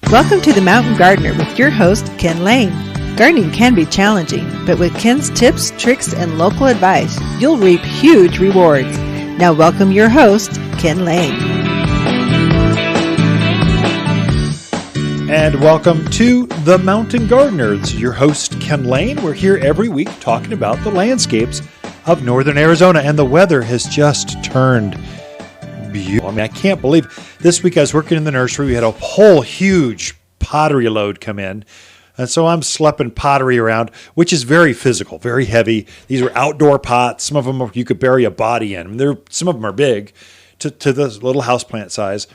Welcome to The Mountain Gardener with your host, Ken Lane. Gardening can be challenging, but with Ken's tips, tricks, and local advice, you'll reap huge rewards. Now welcome your host, Ken Lane. And welcome to The Mountain Gardener. This is your host, Ken Lane. We're here every week talking about the landscapes of northern Arizona, and the weather has just turned beautiful. I mean, I can't believe this week I was working in the nursery. We had a whole huge pottery load come in. And so I'm schlepping pottery around, which is very physical, very heavy. These are outdoor pots. Some of them you could bury a body in. Some of them are big to the little houseplant size.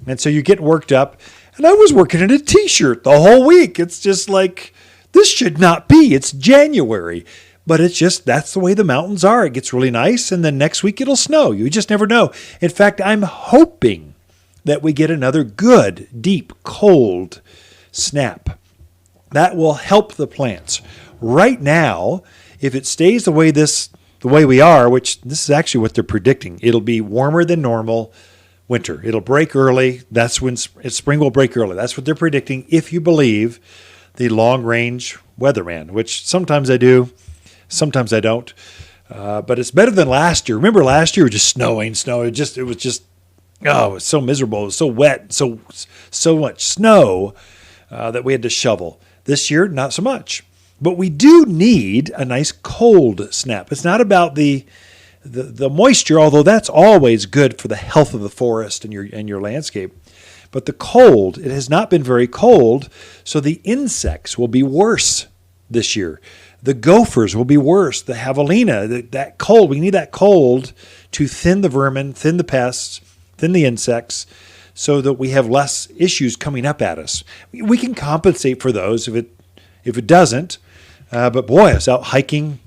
And so you get worked up. And I was working in a t-shirt the whole week. It's just like, this should not be. It's January. But it's just, that's the way the mountains are. It gets really nice, and then next week it'll snow. You just never know. In fact, I'm hoping that we get another good, deep, cold snap. That will help the plants. Right now, if it stays the way we are, which this is actually what they're predicting, it'll be warmer than normal winter. It'll break early. That's when spring will break early. That's what they're predicting, if you believe the long-range weatherman, which sometimes I do. Sometimes I don't, but it's better than last year. Remember last year, it was just snowing. It was so miserable. It was so wet, so much snow that we had to shovel. This year, not so much. But we do need a nice cold snap. It's not about the moisture, although that's always good for the health of the forest and your landscape. But the cold, it has not been very cold, so the insects will be worse this year. The gophers will be worse. The javelina, that cold, we need that cold to thin the vermin, thin the pests, thin the insects, so that we have less issues coming up at us. We can compensate for those if it doesn't. But boy, I was out hiking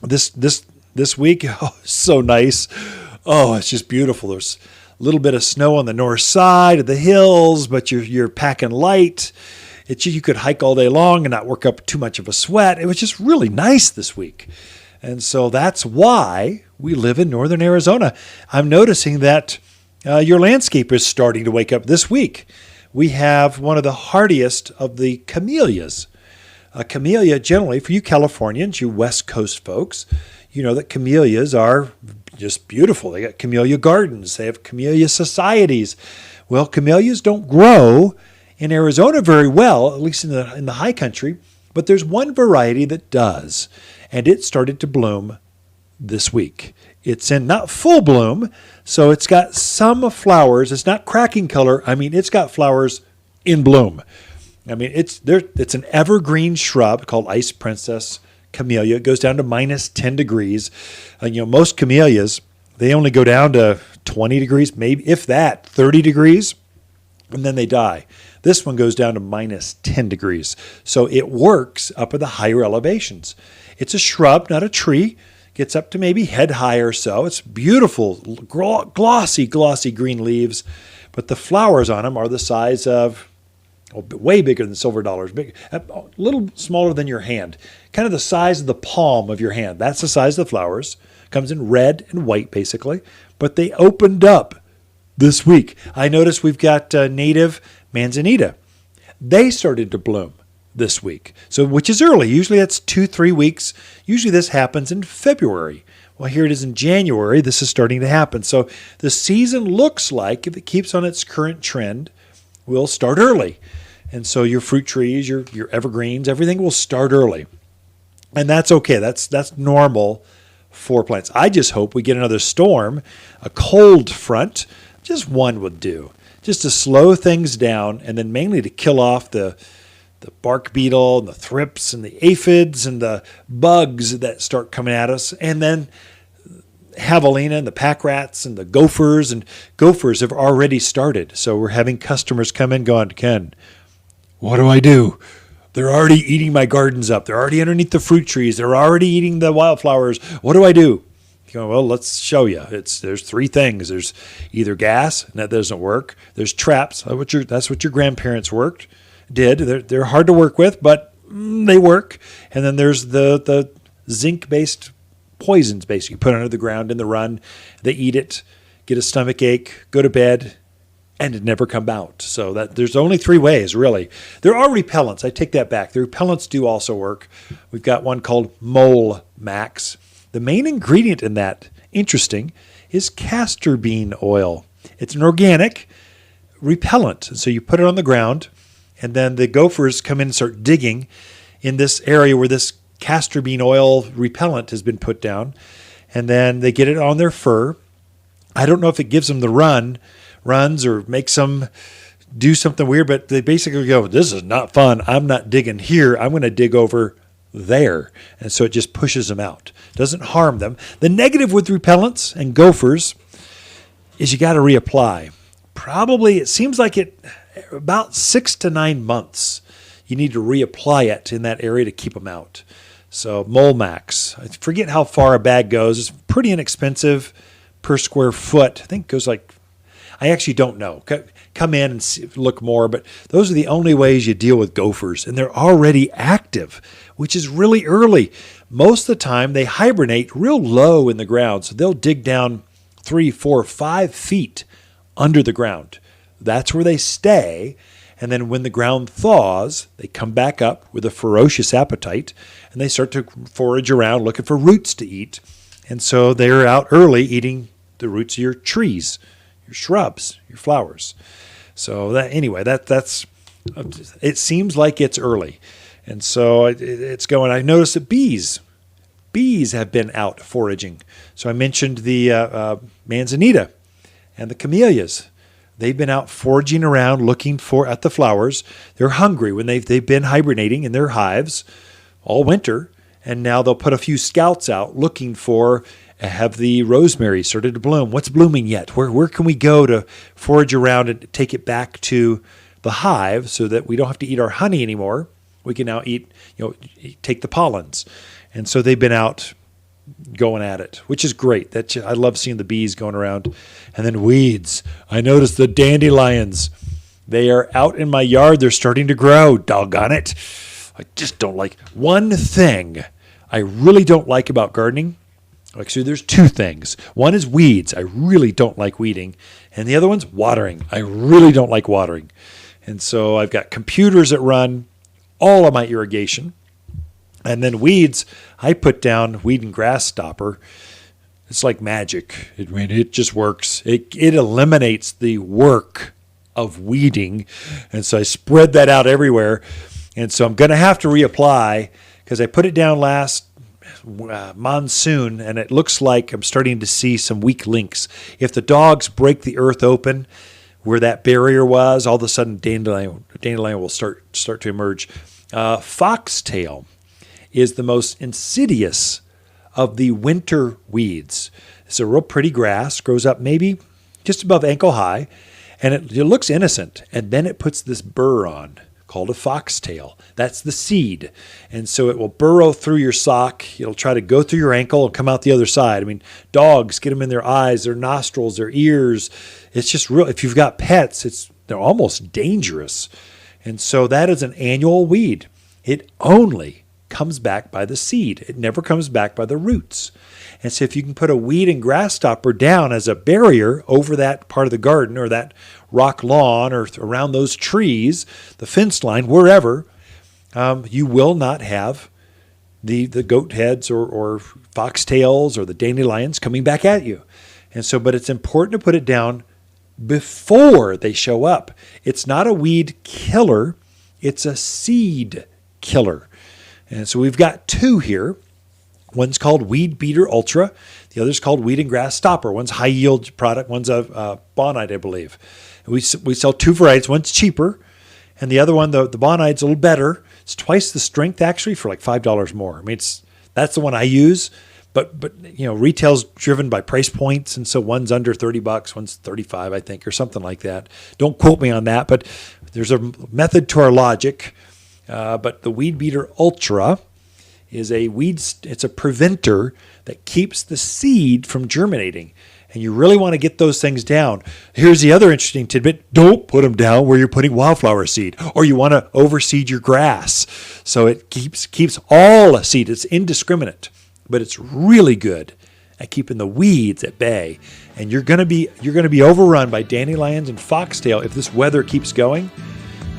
this week. Oh, so nice. Oh, it's just beautiful. There's a little bit of snow on the north side of the hills, but you're packing light. You could hike all day long and not work up too much of a sweat. It was just really nice this week. And so that's why we live in northern Arizona. I'm noticing that your landscape is starting to wake up this week. We have one of the hardiest of the camellias. A camellia, generally, for you Californians, you West Coast folks, you know that camellias are just beautiful. They got camellia gardens. They have camellia societies. Well, camellias don't grow in Arizona very well, at least in the high country, but there's one variety that does, and it started to bloom this week. It's in not full bloom, so it's got some flowers. It's not cracking color. I mean, it's got flowers in bloom. I mean, it's an evergreen shrub called Ice Princess Camellia. It goes down to minus 10 degrees. Most camellias, they only go down to 20 degrees, maybe if that, 30 degrees, and then they die. This one goes down to minus 10 degrees. So it works up at the higher elevations. It's a shrub, not a tree. Gets up to maybe head high or so. It's beautiful, glossy green leaves. But the flowers on them are the size of, way bigger than silver dollars, a little smaller than your hand. Kind of the size of the palm of your hand. That's the size of the flowers. Comes in red and white, basically. But they opened up this week. I noticed we've got native manzanita. They started to bloom this week, which is early. Usually that's 2-3 weeks. Usually this happens in February. Well, here it is in January. This is starting to happen. So the season looks like, if it keeps on its current trend, will start early. And so your fruit trees, your evergreens, everything will start early. And that's okay. That's normal for plants. I just hope we get another storm, a cold front. Just one would do, just to slow things down, and then mainly to kill off the bark beetle and the thrips and the aphids and the bugs that start coming at us. And then javelina and the pack rats and the gophers. And gophers have already started. So we're having customers come in going, Ken, what do I do? They're already eating my gardens up. They're already underneath the fruit trees. They're already eating the wildflowers. What do I do? Well, let's show you. There's 3 things. There's either gas, and that doesn't work. There's traps. That's what your grandparents did. They're hard to work with, but they work. And then there's the zinc-based poisons, basically, put under the ground in the run. They eat it, get a stomach ache, go to bed, and it never come out. So that there's only 3 ways, really. There are repellents. I take that back. The repellents do also work. We've got one called Mole Max. The main ingredient in that, interesting, is castor bean oil. It's an organic repellent. So you put it on the ground, and then the gophers come in and start digging in this area where this castor bean oil repellent has been put down. And then they get it on their fur. I don't know if it gives them the runs or makes them do something weird, but they basically go, this is not fun. I'm not digging here. I'm going to dig over there. And so it just pushes them out. Doesn't harm them. The negative with repellents and gophers is you got to reapply. Probably, it seems like it about 6 to 9 months. You need to reapply it in that area to keep them out. So Mole Max. I forget how far a bag goes. It's pretty inexpensive per square foot. I think it goes like, I actually don't know. Come in and see, look more, but those are the only ways you deal with gophers. And they're already active, which is really early. Most of the time, they hibernate real low in the ground. So they'll dig down 3, 4, 5 feet under the ground. That's where they stay. And then when the ground thaws, they come back up with a ferocious appetite, and they start to forage around looking for roots to eat. And so they're out early eating the roots of your trees, your shrubs, your flowers. So that's it seems like it's early. And so it's going. I noticed that bees have been out foraging. So I mentioned the manzanita and the camellias. They've been out foraging around looking at the flowers. They're hungry when they've been hibernating in their hives all winter, and now they'll put a few scouts out looking for, have the rosemary started to bloom? What's blooming yet? Where can we go to forage around and take it back to the hive so that we don't have to eat our honey anymore? We can now take the pollens. And so they've been out going at it, which is great. I love seeing the bees going around. And then weeds. I noticed the dandelions. They are out in my yard. They're starting to grow. Doggone it. I just don't like one thing I really don't like about gardening. Actually, there's 2 things. One is weeds. I really don't like weeding. And the other one's watering. I really don't like watering. And so I've got computers that run all of my irrigation. And then weeds, I put down weed and grass stopper. It's like magic. It just works. It eliminates the work of weeding. And so I spread that out everywhere. And so I'm going to have to reapply because I put it down last monsoon, and it looks like I'm starting to see some weak links. If the dogs break the earth open where that barrier was, all of a sudden dandelion will start to emerge. Foxtail is the most insidious of the winter weeds. It's a real pretty grass, grows up maybe just above ankle high, and it looks innocent. And then it puts this burr on called a foxtail. That's the seed. And so it will burrow through your sock. It'll try to go through your ankle and come out the other side. I mean, dogs get them in their eyes, their nostrils, their ears. It's just real. If you've got pets, they're almost dangerous. And so that is an annual weed. It only comes back by the seed. It never comes back by the roots. And so if you can put a weed and grass stopper down as a barrier over that part of the garden or that rock lawn or around those trees, the fence line, wherever, you will not have the goat heads or foxtails or the dandelions coming back at you. And so, but it's important to put it down before they show up. It's not a weed killer. It's a seed killer. And so we've got 2 here. One's called Weed Beater Ultra. The other's called Weed and Grass Stopper. One's high yield product. One's a bonite, I believe. And we sell 2 varieties. One's cheaper, and the other one, the bonite's a little better. It's twice the strength actually for like $5 more. I mean, that's the one I use. But retail's driven by price points, and so one's under $30, one's $35, I think, or something like that. Don't quote me on that, but there's a method to our logic. But the Weed Beater Ultra is it's a preventer that keeps the seed from germinating. And you really want to get those things down. Here's the other interesting tidbit. Don't put them down where you're putting wildflower seed, or you want to overseed your grass. So it keeps all seed. It's indiscriminate, but it's really good at keeping the weeds at bay. And you're gonna be overrun by dandelions and foxtail if this weather keeps going.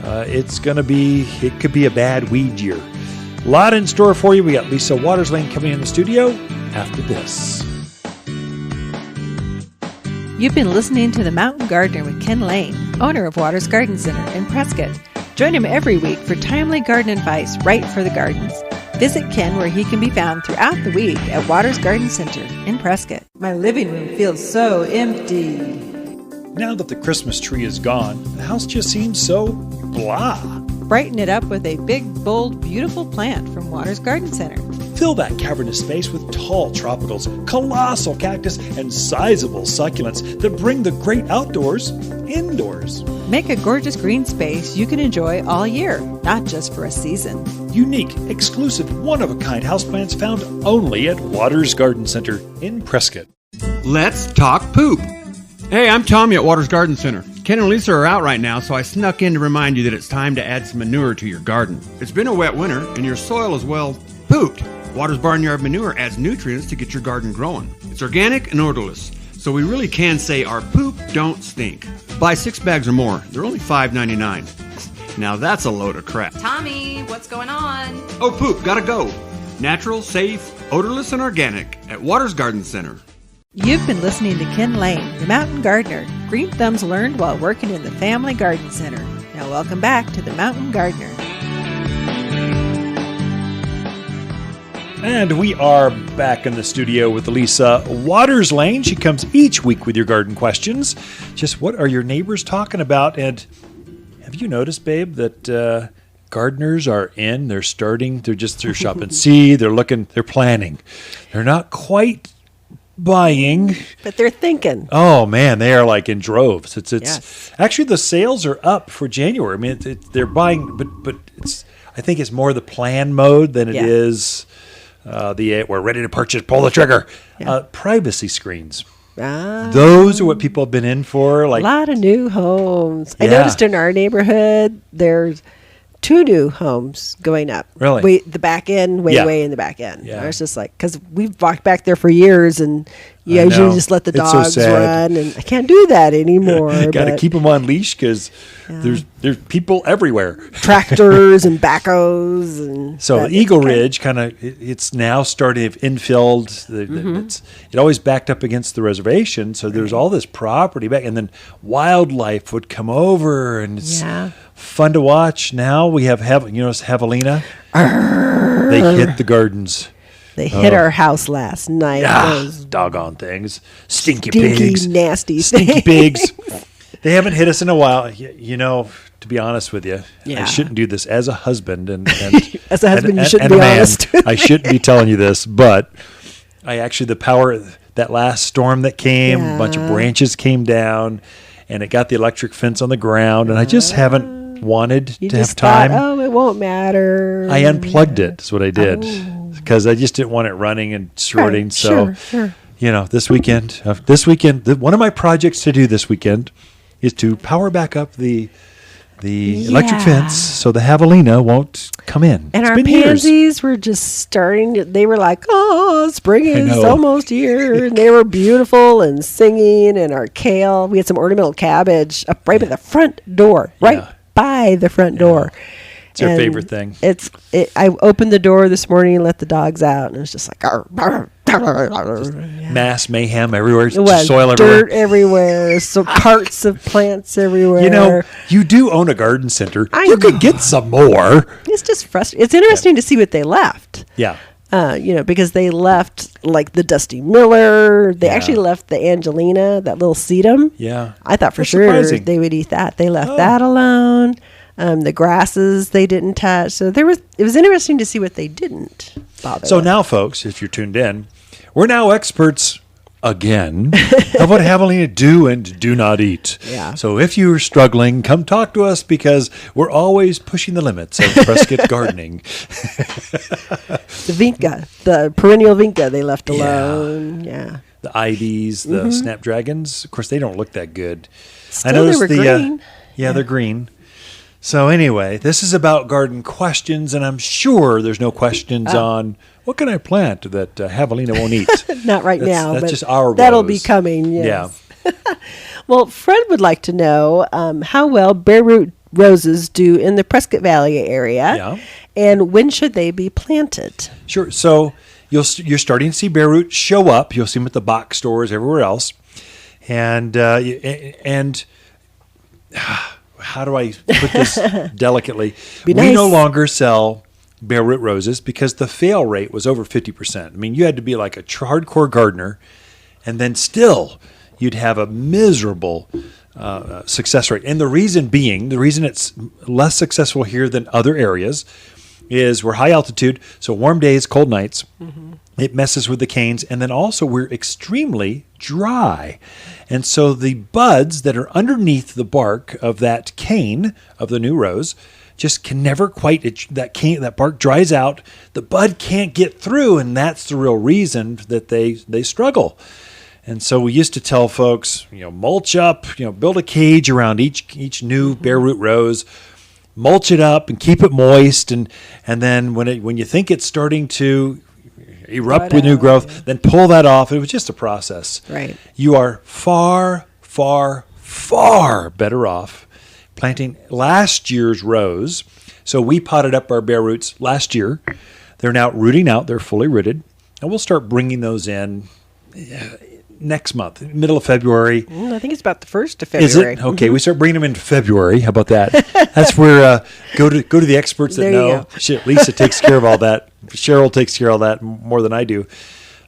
It could be a bad weed year. A lot in store for you. We got Lisa Waterslane coming in the studio after this. You've been listening to The Mountain Gardener with Ken Lane, owner of Waters Garden Center in Prescott. Join him every week for timely garden advice right for the gardens. Visit Ken where he can be found throughout the week at Waters Garden Center in Prescott. My living room feels so empty. Now that the Christmas tree is gone, the house just seems so blah. Brighten it up with a big, bold, beautiful plant from Waters Garden Center. Fill that cavernous space with tall tropicals, colossal cactus, and sizable succulents that bring the great outdoors indoors. Make a gorgeous green space you can enjoy all year, not just for a season. Unique, exclusive, one-of-a-kind houseplants found only at Waters Garden Center in Prescott. Let's talk poop. Hey, I'm Tommy at Waters Garden Center. Ken and Lisa are out right now, so I snuck in to remind you that it's time to add some manure to your garden. It's been a wet winter, and your soil is, well, pooped. Waters Barnyard Manure adds nutrients to get your garden growing. It's organic and odorless, so we really can say our poop don't stink. Buy 6 bags or more. They're only $5.99. Now that's a load of crap. Tommy, what's going on? Oh, poop, gotta go. Natural, safe, odorless, and organic at Waters Garden Center. You've been listening to Ken Lane, the Mountain Gardener. Green thumbs learned while working in the Family Garden Center. Now welcome back to the Mountain Gardener. And we are back in the studio with Lisa Waterslane. She comes each week with your garden questions. Just what are your neighbors talking about? And have you noticed, babe, that gardeners are in? They're shopping seed. They're planning. They're not quite buying, but they're thinking. Oh man, they are like in droves. It's Yes. Actually the sales are up for January. I mean, they're buying, but I think it's more the plan mode than it is we're ready to purchase, pull the trigger. Privacy screens. Those are what people have been in for. Like a lot of new homes. I noticed in our neighborhood there's 2 new homes going up. Really? The back end, way in the back end. Yeah. I was just like, because we've walked back there for years, and you usually just let the It's so dogs sad. run, and I can't do that anymore. Got to keep them on leash because there's people everywhere. Tractors and backhoes and So Eagle Ridge it's now starting to infilled. It always backed up against the reservation, so there's all this property back, and then wildlife would come over, and it's fun to watch. Now we have javelina. They hit the gardens. They hit our house last night. Those doggone things. Stinky pigs. Nasty Stinky pigs. They haven't hit us in a while. To be honest with you, I shouldn't do this as a husband. And as a husband, you shouldn't be honest with I shouldn't be telling you this, but the power, that last storm that came, a bunch of branches came down, and it got the electric fence on the ground, and I just haven't wanted to have time. Thought, it won't matter. I unplugged it, is what I did. Because I just didn't want it running and shorting. Right, so, sure. This weekend, one of my projects to do this weekend is to power back up the electric fence so the javelina won't come in. And it's our been pansies years. were just starting. They were like, spring is know. almost here. And they were beautiful and singing. And our kale, we had some ornamental cabbage up right by the front door, by the front door. It's their favorite thing. I opened the door this morning and let the dogs out, and it was just like mass mayhem everywhere. It was soil dirt everywhere. So parts of plants everywhere. You do own a garden center. I could get some more. It's just frustrating. It's interesting to see what they left. Yeah. Because they left like the Dusty Miller. They actually left the Angelina, that little sedum. Yeah. I thought for That's sure surprising. they would eat that. They left that alone. The grasses they didn't touch. So it was interesting to see what they didn't bother So with. now, folks, if you're tuned in, we're now experts again of what javelina do and do not eat. Yeah. So if you're struggling, come talk to us because we're always pushing the limits of Prescott gardening. The vinca, the perennial vinca, they left alone. Yeah. The ivies, the snapdragons, of course, they don't look that good. Still, they were green. They're green. So anyway, this is about garden questions, and I'm sure there's no questions on what can I plant that javelina won't eat. Not right now, That's but just our that'll woes. be coming. Yes. Yeah. Well, Fred would like to know how well bare root roses do in the Prescott Valley area, Yeah. and when should they be planted? Sure. So you're starting to see bare root show up. You'll see them at the box stores everywhere else, and how do I put this delicately? Be We nice. no longer sell bare root roses because the fail rate was over 50%. I mean, you had to be like a hardcore gardener, and then still you'd have a miserable success rate. And the reason it's less successful here than other areas is we're high altitude, so warm days, cold nights. It messes with the canes, and then also we're extremely dry. And so the buds that are underneath the bark of that cane of the new rose just can never quite, that bark dries out, the bud can't get through, and that's the real reason that they struggle. And so we used to tell folks, mulch up, build a cage around each new bare root rose, mulch it up and keep it moist, and then when you think it's starting to erupt with new growth, then pull that off. It was just a process. Right. You are far, far, far better off planting last year's rose. So we potted up our bare roots last year. They're now rooting out. They're fully rooted. And we'll start bringing those in next month, middle of February. I think it's about the 1st of Is February. it? Okay, we start bringing them in February. How about that? That's where go to the experts that There you know. Lisa takes care of all that. Cheryl takes care of all that more than I do.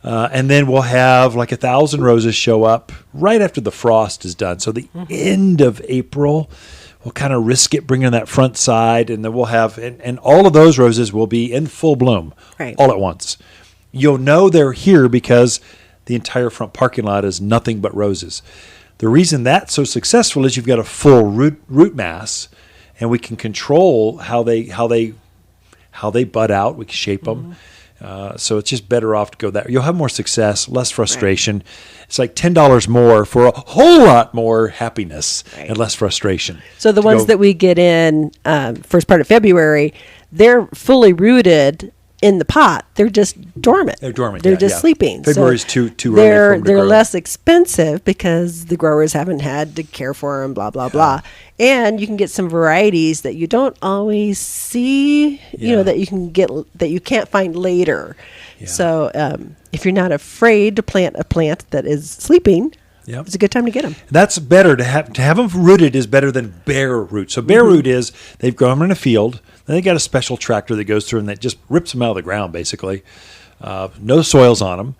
And then we'll have like 1,000 roses show up right after the frost is done. So the end of April, we'll kind of risk it bringing that front side, and then we'll have, and all of those roses will be in full bloom all at once. You'll know they're here because the entire front parking lot is nothing but roses. The reason that's so successful is you've got a full root mass, and we can control how they bud out. We can shape them. So it's just better off to go that. You'll have more success, less frustration. Right. It's like $10 more for a whole lot more happiness and less frustration. So the ones that we get in first part of February, they're fully rooted in the pot. They're just dormant. They're dormant. They're just sleeping. February's too early. They're for them to grow. less expensive because the growers haven't had to care for them. Blah blah blah. And you can get some varieties that you don't always see. That you can get that you can't find later. Yeah. So if you're not afraid to plant a plant that is sleeping. Yep. It's a good time to get them. That's better to have them rooted is better than bare root. So bare root is they've grown them in a field. Then they got a special tractor that goes through and that just rips them out of the ground basically. No soils on them.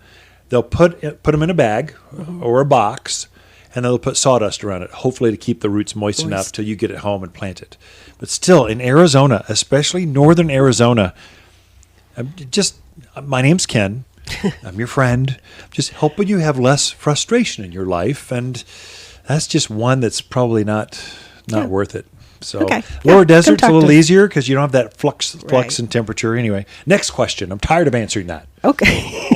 They'll put them in a bag or a box, and then they'll put sawdust around it, hopefully to keep the roots moist enough till you get it home and plant it. But still, in Arizona, especially northern Arizona, my name's Ken. I'm your friend. Just helping you have less frustration in your life, and that's just one that's probably not worth it. So lower desert's a little easier because you don't have that flux in temperature. Anyway, next question. I'm tired of answering that. Okay.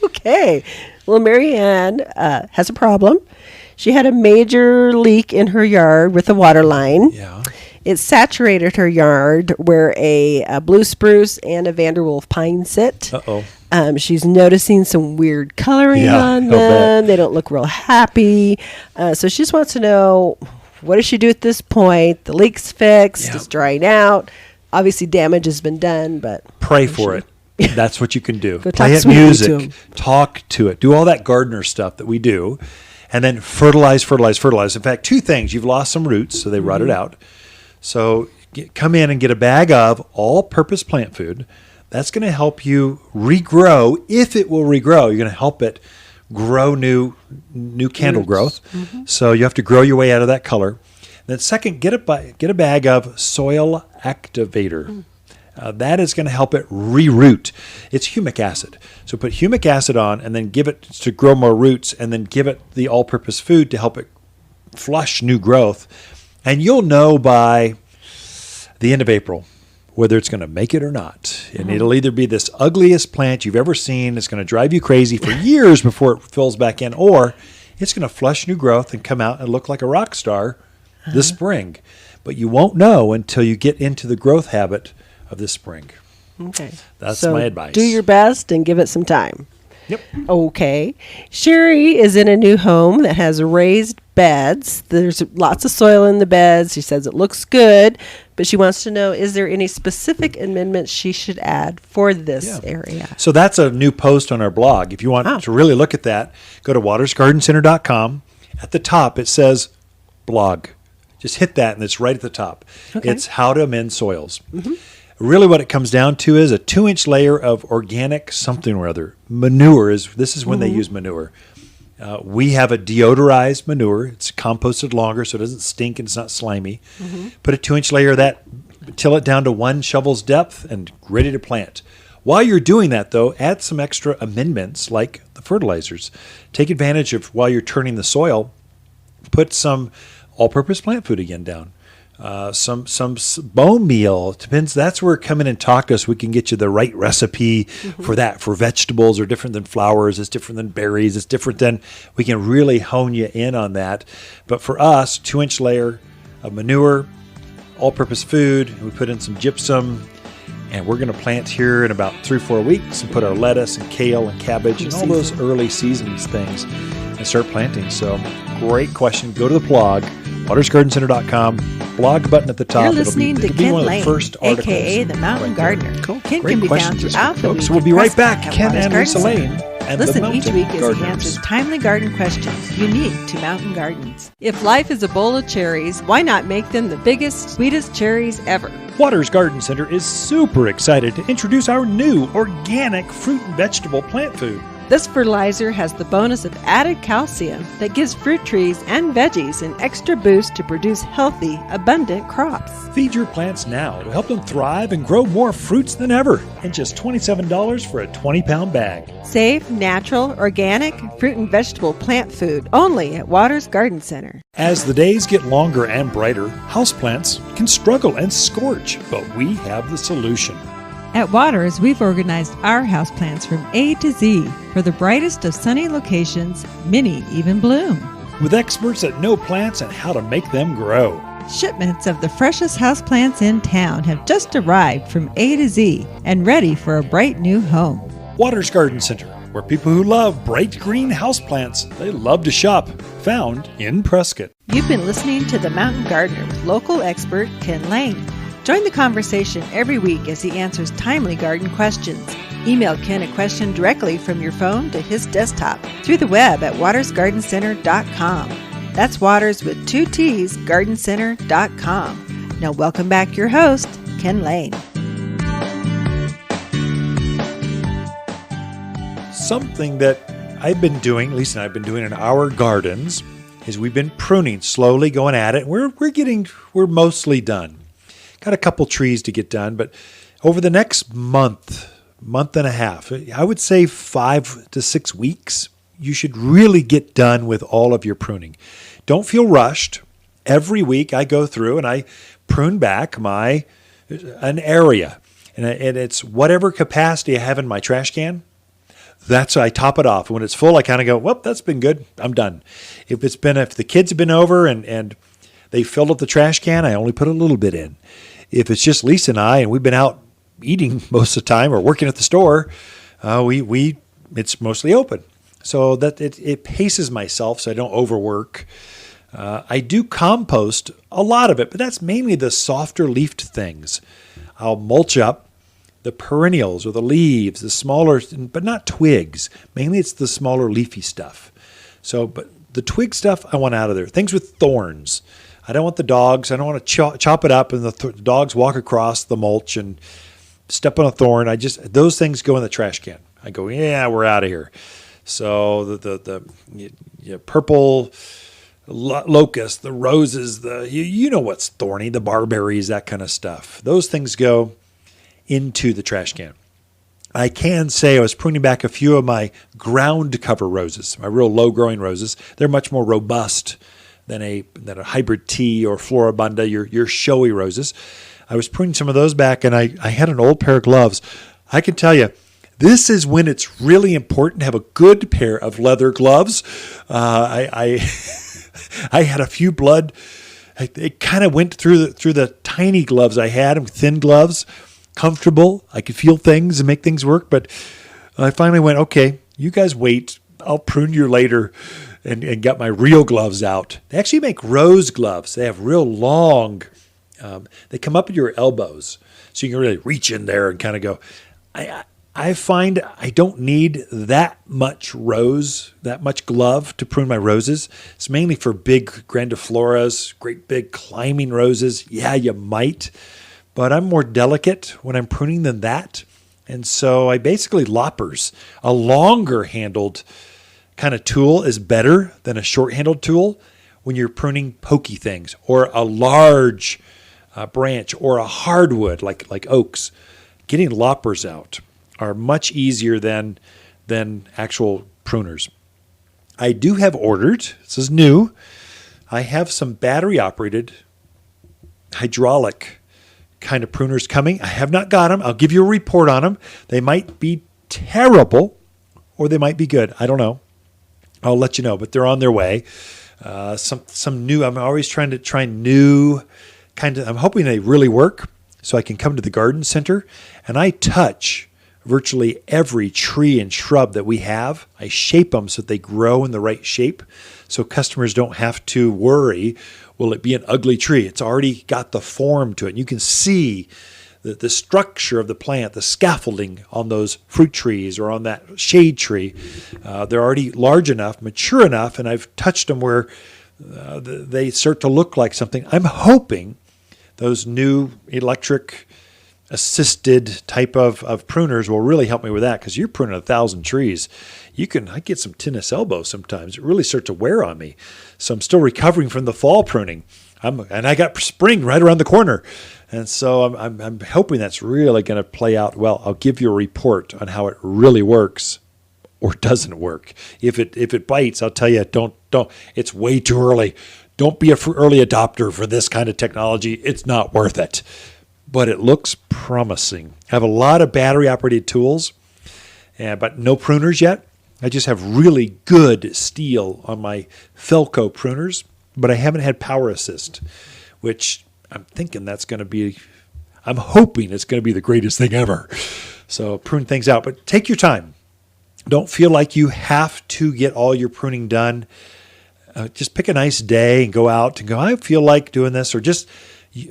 Okay. Well, Marianne has a problem. She had a major leak in her yard with a water line. Yeah. It saturated her yard where a blue spruce and a Vanderwolf pine sit. Uh-oh. She's noticing some weird coloring on them. They don't look real happy. So she just wants to know, what does she do at this point? The leak's fixed. It's drying out. Obviously, damage has been done, but pray for it. That's what you can do. Play it music. Talk to it. Do all that gardener stuff that we do. And then fertilize. In fact, two things. You've lost some roots, so they rotted out. So come in and get a bag of all-purpose plant food. That's going to help you regrow. If it will regrow, you're going to help it grow new candle growth. So you have to grow your way out of that color. And then second, get a bag of soil activator. That is going to help it reroot. It's humic acid. So put humic acid on and then give it to grow more roots, and then give it the all-purpose food to help it flush new growth. And you'll know by the end of April whether it's going to make it or not. And it'll either be this ugliest plant you've ever seen, it's going to drive you crazy for years before it fills back in, or it's going to flush new growth and come out and look like a rock star this spring. but you won't know until you get into the growth habit of this spring. Okay. That's So my advice. do your best and give it some time. Yep. Okay. Sherry is in a new home that has raised beds. There's lots of soil in the beds. She says it looks good, but she wants to know, is there any specific amendments she should add for this area? So that's a new post on our blog. If you want to really look at that, go to watersgardencenter.com. At the top, it says blog. Just hit that, and it's right at the top. Okay. It's how to amend soils. Mm-hmm. Really what it comes down to is a 2-inch layer of organic something or other. Manure this is when they use manure. We have a deodorized manure. It's composted longer so it doesn't stink and it's not slimy. Put a 2-inch layer of that, till it down to 1 shovel's depth, and ready to plant. While you're doing that, though, add some extra amendments like the fertilizers. Take advantage of, while you're turning the soil, put some all-purpose plant food again down. Some bone meal. It depends. That's where come in and talk to us. We can get you the right recipe for that. For vegetables are different than flowers. It's different than berries. It's different than, we can really hone you in on that. But for us, 2-inch layer of manure, all-purpose food. We put in some gypsum, and we're going to plant here in about 3-4 weeks and put our lettuce and kale and cabbage and all those early seasons things and start planting. So great question. Go to the blog, watersgardencenter.com. Blog button at the top. You're listening to Ken Lane, a.k.a. the Mountain Gardener. Cool. Ken Great can be found questions this throughout week, the folks. week. So we'll be at right back. Prescott Ken at and Waters Lisa Garden Lane Center. and Listen the each Mountain week as he Gardeners. answers timely garden questions unique to mountain gardens. If life is a bowl of cherries, why not make them the biggest, sweetest cherries ever? Waters Garden Center is super excited to introduce our new organic fruit and vegetable plant food. This fertilizer has the bonus of added calcium that gives fruit trees and veggies an extra boost to produce healthy, abundant crops. Feed your plants now to help them thrive and grow more fruits than ever. And just $27 for a 20-pound bag. Safe, natural, organic fruit and vegetable plant food only at Waters Garden Center. As the days get longer and brighter, houseplants can struggle and scorch, but we have the solution. At Waters, we've organized our houseplants from A to Z for the brightest of sunny locations, many even bloom. With experts that know plants and how to make them grow. Shipments of the freshest houseplants in town have just arrived from A to Z and ready for a bright new home. Waters Garden Center, where people who love bright green houseplants, they love to shop. Found in Prescott. You've been listening to The Mountain Gardener with local expert Ken Lane. Join the conversation every week as he answers timely garden questions. Email Ken a question directly from your phone to his desktop through the web at watersgardencenter.com. That's Waters with 2 T's, gardencenter.com. Now welcome back your host, Ken Lane. Something that I've been doing, Lisa and I have been doing in our gardens, is we've been pruning, slowly going at it. We're mostly done. Got a couple trees to get done, but over the next month and a half, I would say 5 to 6 weeks, you should really get done with all of your pruning. Don't feel rushed. Every week I go through and I prune back an area, and it's whatever capacity I have in my trash can. I top it off. When it's full, I kind of go, well, that's been good. I'm done. If the kids have been over and they filled up the trash can, I only put a little bit in. If it's just Lisa and I, and we've been out eating most of the time or working at the store, it's mostly open. So that it paces myself so I don't overwork. I do compost a lot of it, but that's mainly the softer leafed things. I'll mulch up the perennials or the leaves, the smaller, but not twigs. Mainly it's the smaller leafy stuff. But the twig stuff I want out of there. Things with thorns. I don't want the dogs. I don't want to chop it up and the dogs walk across the mulch and step on a thorn. Those things go in the trash can. I go, yeah, we're out of here. So the purple locust, the roses, you know what's thorny, the barberries, that kind of stuff. Those things go into the trash can. I can say I was pruning back a few of my ground cover roses, my real low growing roses. They're much more robust than a hybrid tea or floribunda, your showy roses. I was pruning some of those back, and I had an old pair of gloves. I can tell you, this is when it's really important to have a good pair of leather gloves. I had a few blood It kind of went through the tiny gloves I had, thin gloves, comfortable. I could feel things and make things work. But I finally went, okay, you guys wait. I'll prune you later, and got my real gloves out. They actually make rose gloves. They have real long, they come up at your elbows. So you can really reach in there and kind of go. I find I don't need that much glove to prune my roses. It's mainly for big grandifloras, great big climbing roses. Yeah, you might, but I'm more delicate when I'm pruning than that. And so I basically loppers. A longer handled kind of tool is better than a short handled tool when you're pruning pokey things or a large branch or a hardwood like oaks. Getting loppers out are much easier than actual pruners. I do have ordered, this is new, I have some battery-operated hydraulic kind of pruners coming. I have not got them. I'll give you a report on them. They might be terrible or they might be good. I don't know. I'll let you know, but they're on their way. Some new, I'm always trying to try new kind of, I'm hoping they really work so I can come to the garden center and I touch virtually every tree and shrub that we have. I shape them so that they grow in the right shape so customers don't have to worry, will it be an ugly tree? It's already got the form to it. You can see the structure of the plant, the scaffolding on those fruit trees or on that shade tree. They're already large enough, mature enough, and I've touched them where they start to look like something. I'm hoping those new electric assisted type of pruners will really help me with that because you're pruning 1,000 trees. I get some tennis elbow sometimes. It really starts to wear on me. So I'm still recovering from the fall pruning. And I got spring right around the corner. And so I'm hoping that's really going to play out well. I'll give you a report on how it really works or doesn't work. If it bites, I'll tell you, don't. It's way too early. Don't be an early adopter for this kind of technology. It's not worth it. But it looks promising. I have a lot of battery-operated tools, but no pruners yet. I just have really good steel on my Felco pruners, but I haven't had power assist, which I'm thinking I'm hoping it's going to be the greatest thing ever. So prune things out, but take your time. Don't feel like you have to get all your pruning done. Just pick a nice day and go out and go, I feel like doing this, or just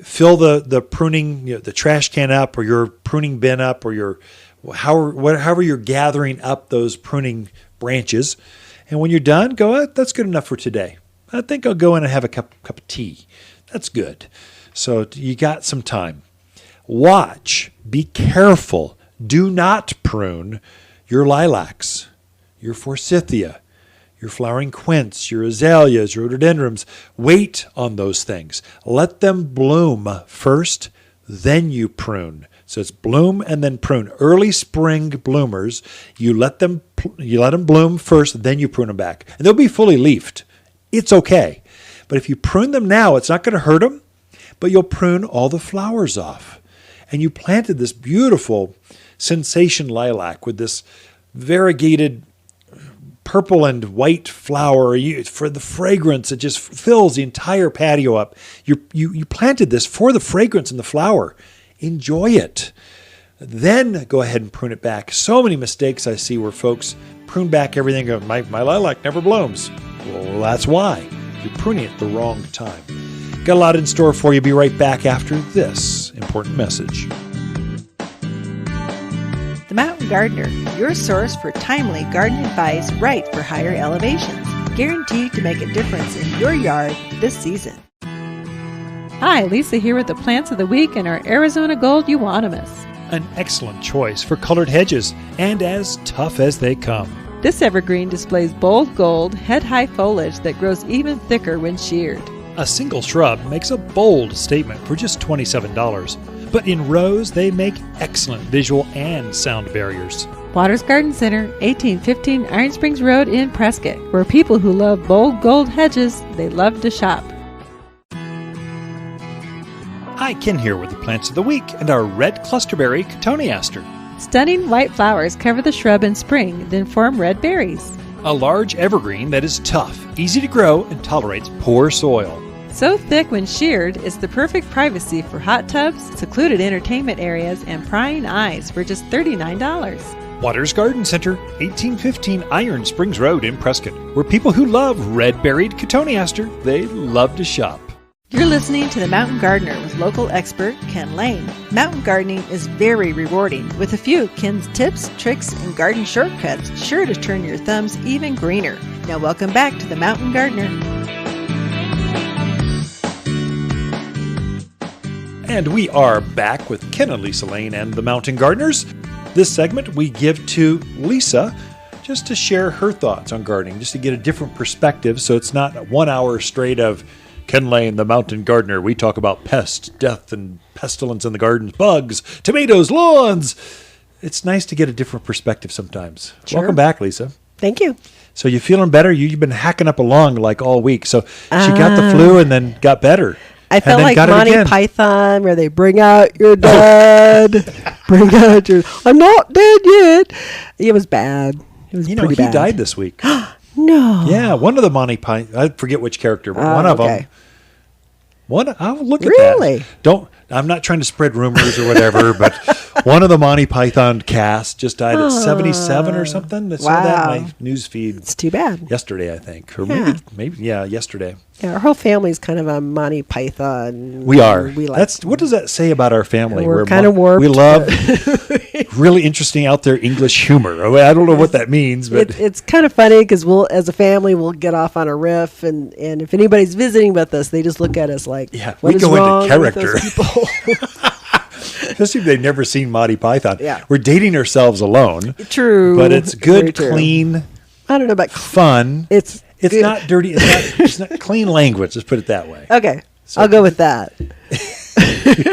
fill the pruning, the trash can up or your pruning bin up or however you're gathering up those pruning branches. And when you're done, go, that's good enough for today. I think I'll go in and have a cup of tea. That's good. So you got some time. Watch. Be careful. Do not prune your lilacs, your forsythia, your flowering quince, your azaleas, your rhododendrons. Wait on those things. Let them bloom first, then you prune. So it's bloom and then prune. Early spring bloomers, you let them bloom first, then you prune them back. And they'll be fully leafed. It's okay. But if you prune them now, it's not going to hurt them, but you'll prune all the flowers off. And you planted this beautiful sensation lilac with this variegated purple and white flower for the fragrance. It just fills the entire patio up. You planted this for the fragrance and the flower. Enjoy it. Then go ahead and prune it back. So many mistakes I see where folks prune back everything. Go, my lilac never blooms. Well, that's why. You're pruning it the wrong time. Got a lot in store for you. Be right back after this important message. The Mountain Gardener, your source for timely garden advice right for higher elevations. Guaranteed to make a difference in your yard this season. Hi, Lisa here with the plants of the week and our Arizona Gold Euonymus. An excellent choice for colored hedges and as tough as they come. This evergreen displays bold gold, head-high foliage that grows even thicker when sheared. A single shrub makes a bold statement for just $27. But in rows, they make excellent visual and sound barriers. Waters Garden Center, 1815 Iron Springs Road in Prescott, where people who love bold gold hedges, they love to shop. Hi, Ken here with the plants of the week and our red clusterberry cotoneaster. Stunning white flowers cover the shrub in spring, then form red berries. A large evergreen that is tough, easy to grow, and tolerates poor soil. So thick when sheared, it's the perfect privacy for hot tubs, secluded entertainment areas, and prying eyes for just $39. Waters Garden Center, 1815 Iron Springs Road in Prescott, where people who love red-berried cotoneaster, they love to shop. You're listening to The Mountain Gardener with local expert Ken Lane. Mountain gardening is very rewarding, with a few of Ken's tips, tricks, and garden shortcuts sure to turn your thumbs even greener. Now welcome back to The Mountain Gardener. And we are back with Ken and Lisa Lane and the Mountain Gardeners. This segment we give to Lisa just to share her thoughts on gardening, just to get a different perspective, so it's not 1 hour straight of Ken Lane, the Mountain Gardener. We talk about pest, death, and pestilence in the gardens, bugs, tomatoes, lawns. It's nice to get a different perspective sometimes. Sure. Welcome back, Lisa. Thank you. So you feeling better? You've been hacking up along like all week. So she got the flu and then got better. I felt like got it Monty again. Python, where they bring out your dead. Bring out your... I'm not dead yet. It was bad. It was pretty he bad. died this week. No. Yeah, one of the Monty Python, I forget which character, but one of them. I'll look at Really? that. I'm not trying to spread rumors or whatever, but one of the Monty Python cast just died at 77 or something. I saw that in my news feed It's too bad. yesterday, I think. Or Yeah. maybe yesterday. Yeah, our whole family's kind of a Monty Python. We are. We like, That's what does that say about our family? We're kind of warped. We love really interesting out there English humor. I don't know what that means, but it's kind of funny because as a family, we'll get off on a riff, and if anybody's visiting with us, they just look at us like, we what is go wrong into with character. those people? Especially if they've never seen Monty Python. Yeah. We're dating ourselves alone. True. But it's Very good, true. clean, I don't know about fun. It's good. not dirty. It's not clean language. Let's put it that way. Okay, So- I'll go with that.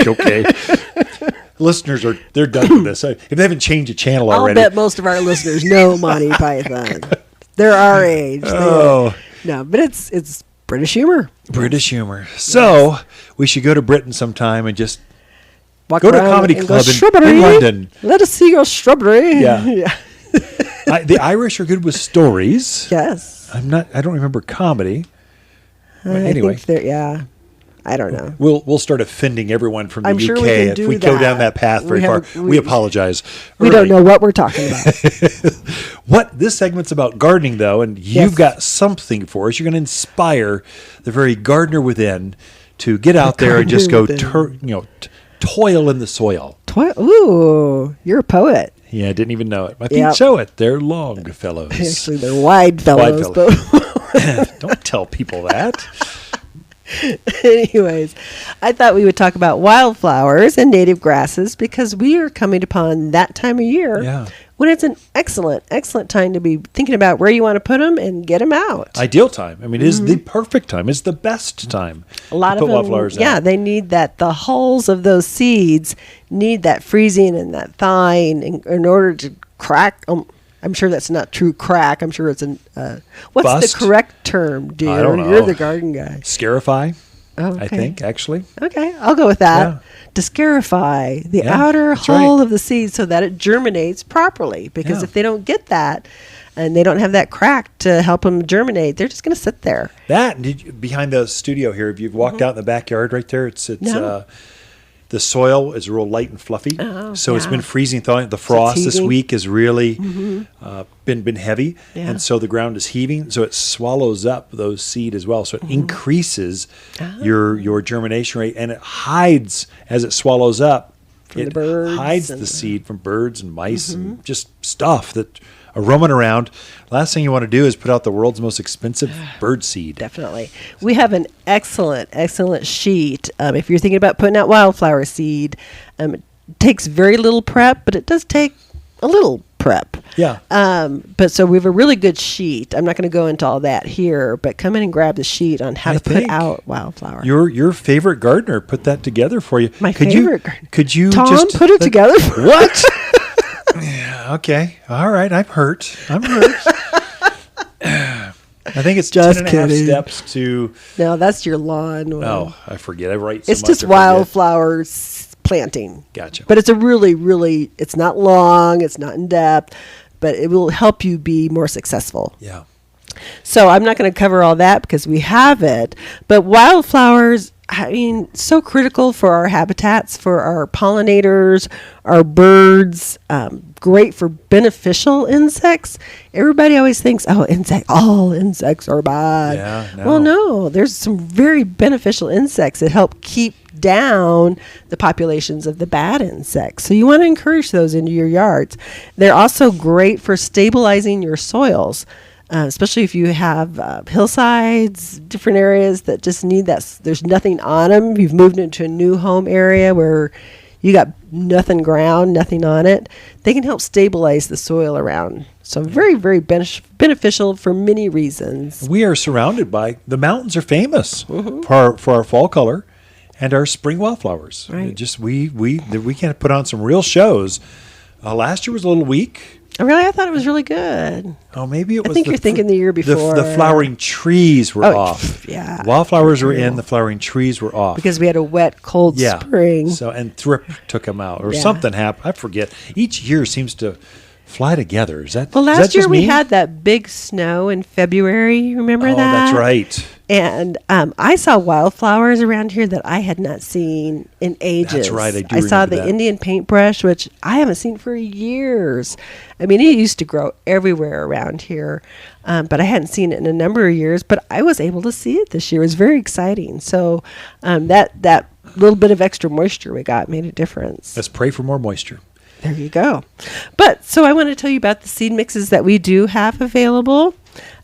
Okay. Listeners they're done with this. If they haven't changed the channel I'll already. bet most of our listeners know Monty Python. They're our age. Oh. No, but it's British humor. British humor. So we should go to Britain sometime and just Walk go to a around comedy and club go, in "Shrubbery, London. Let us see your shrubbery. Yeah. Yeah. The Irish are good with stories. Yes. I don't remember comedy. But I anyway. think I don't know. We'll start offending everyone from the I'm UK sure we can if do we go that. down that path very far. We apologize. We don't know what we're talking about. What this segment's about gardening, though, and you've got something for us. You're going to inspire the very gardener within to get out there and just go, toil in the soil. Ooh, you're a poet. Yeah, I didn't even know it. My feet Yep. show it. They're long fellows. Actually, they're wide fellows. Don't tell people that. Anyways, I thought we would talk about wildflowers and native grasses because we are coming upon that time of year when it's an excellent time to be thinking about where you want to put them and get them out. Ideal time. I mean, it is the perfect time. It's the best time. A lot to of put them, wildflowers out. they need that. The hulls of those seeds need that freezing and that thawing in order to crack. I'm sure that's not true crack. I'm sure it's what's Bust? the correct term, dear? I don't know. You're the garden guy. Scarify, Okay. I think, actually. Okay, I'll go with that. Yeah. To scarify the Yeah, outer that's hull right. of the seed so that it germinates properly. Because Yeah. if they don't get that and they don't have that crack to help them germinate, they're just going to sit there. That, behind the studio here, if you've walked out in the backyard right there, it's No. the soil is real light and fluffy. So it's been freezing, thawing. The frost this heaving. week has really been heavy. Yeah. And so the ground is heaving. So it swallows up those seed as well. So it increases your germination rate, and it hides as it swallows up. the birds hides and- the seed from birds and mice and just stuff that are roaming around. Last thing you want to do is put out the world's most expensive bird seed. Definitely. We have an excellent sheet. If you're thinking about putting out wildflower seed, it takes very little prep, but it does take a little prep. Yeah. But so we have a really good sheet. I'm not going to go into all that here, but come in and grab the sheet on how I to put think out wildflower. Your favorite gardener put that together for you. My could favorite you, gardener. Could you Tom just put it together for What? Yeah, okay. All right. I'm hurt. I think it's Just 10 and a half kidding. steps to. No, that's your lawn. Oh, I forget. I write so It's much, just I forget. wildflower planting. Gotcha. But it's a really, it's not long, it's not in depth, but it will help you be more successful. Yeah. So I'm not going to cover all that because we have it. But wildflowers, I mean, so critical for our habitats, for our pollinators, our birds, great for beneficial insects. Everybody always thinks, all insects are bad. Yeah, no. Well, no, there's some very beneficial insects that help keep down the populations of the bad insects. So you want to encourage those into your yards. They're also great for stabilizing your soils. Especially if you have hillsides, different areas that just need that. There's nothing on them. You've moved into a new home area where you got nothing ground, nothing on it. They can help stabilize the soil around. So very, very beneficial for many reasons. We are surrounded by, the mountains are famous for our fall color and our spring wildflowers. Right. We can put on some real shows. Last year was a little weak. I thought it was really good. Oh, maybe it was. I think you're thinking the year before. The flowering trees were off. Yeah. Wildflowers were in, the flowering trees were off. Because we had a wet, cold spring. So, and thrip took them out, or Yeah. something happened. I forget. Each year seems to fly together. Is that? Well, is that last year just we me? had that big snow in February. Remember that? Oh, that's right. And I saw wildflowers around here that I had not seen in ages. That's right, I do saw remember the that. Indian paintbrush, which I haven't seen for years. I mean, it used to grow everywhere around here, but I hadn't seen it in a number of years. But I was able to see it this year. It was very exciting. So that little bit of extra moisture we got made a difference. Let's pray for more moisture. There you go. But so I want to tell you about the seed mixes that we do have available.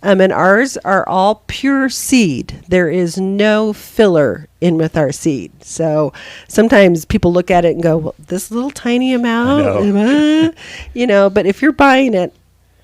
And ours are all pure seed. There is no filler in with our seed. So sometimes people look at it and go, well, this little tiny amount, but if you're buying at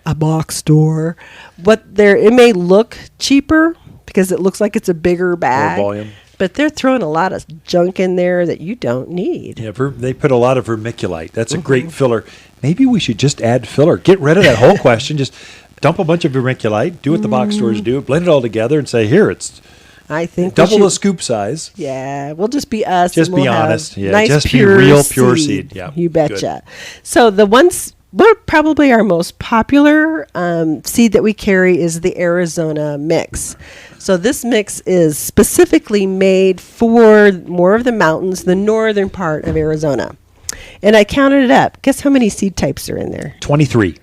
a box store, it may look cheaper because it looks like it's a bigger bag. More volume. But they're throwing a lot of junk in there that you don't need. Yeah, they put a lot of vermiculite. That's a great filler. Maybe we should just add filler. Get rid of that whole question. Just dump a bunch of vermiculite, do what the box stores do, blend it all together, and say, here, it's I think double the scoop size. Yeah, we'll just be us. Just and be we'll have honest. Yeah, nice, just be pure real, pure seed. Yeah, you betcha. So probably our most popular seed that we carry is the Arizona mix. So this mix is specifically made for more of the mountains, the northern part of Arizona. And I counted it up. Guess how many seed types are in there? 23.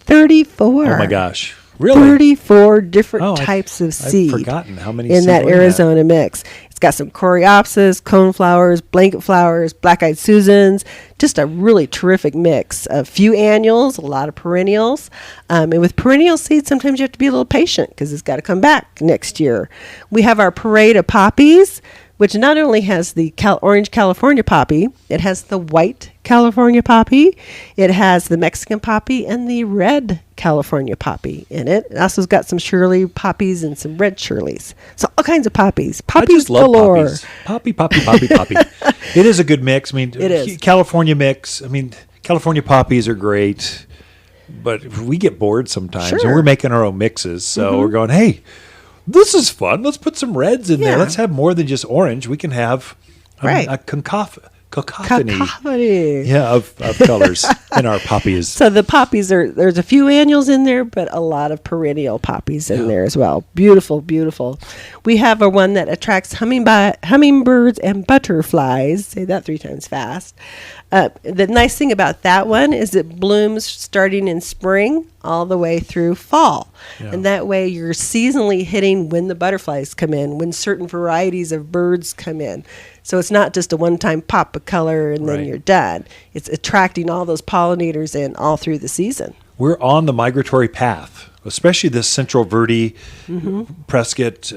34. Oh, my gosh. Really? 34 different types of seed. I've forgotten how many in seed that were Arizona mix. It's got some coreopsis, coneflowers, blanket flowers, black-eyed Susans, just a really terrific mix. A few annuals, a lot of perennials. And with perennial seeds, sometimes you have to be a little patient because it's got to come back next year. We have our parade of poppies, which not only has the orange California poppy, it has the white California poppy, it has the Mexican poppy, and the red California poppy in it. It also has got some Shirley poppies and some red Shirleys. So all kinds of poppies. Poppies I just love galore. poppies. Poppy. It is a good mix. I mean, It is. California mix. I mean, California poppies are great, but we get bored sometimes. Sure. And we're making our own mixes. So we're going, hey, this is fun. Let's put some reds in there. Yeah. Let's have more than just orange. We can have a cacophony. Yeah, of colors in our poppies. So the poppies there's a few annuals in there, but a lot of perennial poppies in there as well. Beautiful, beautiful. We have a one that attracts hummingbirds and butterflies. Say that 3 times fast. The nice thing about that one is it blooms starting in spring all the way through fall. Yeah. And that way you're seasonally hitting when the butterflies come in, when certain varieties of birds come in. So it's not just a one-time pop of color and then Right. you're done. It's attracting all those pollinators in all through the season. We're on the migratory path, especially this Central Verde, Prescott.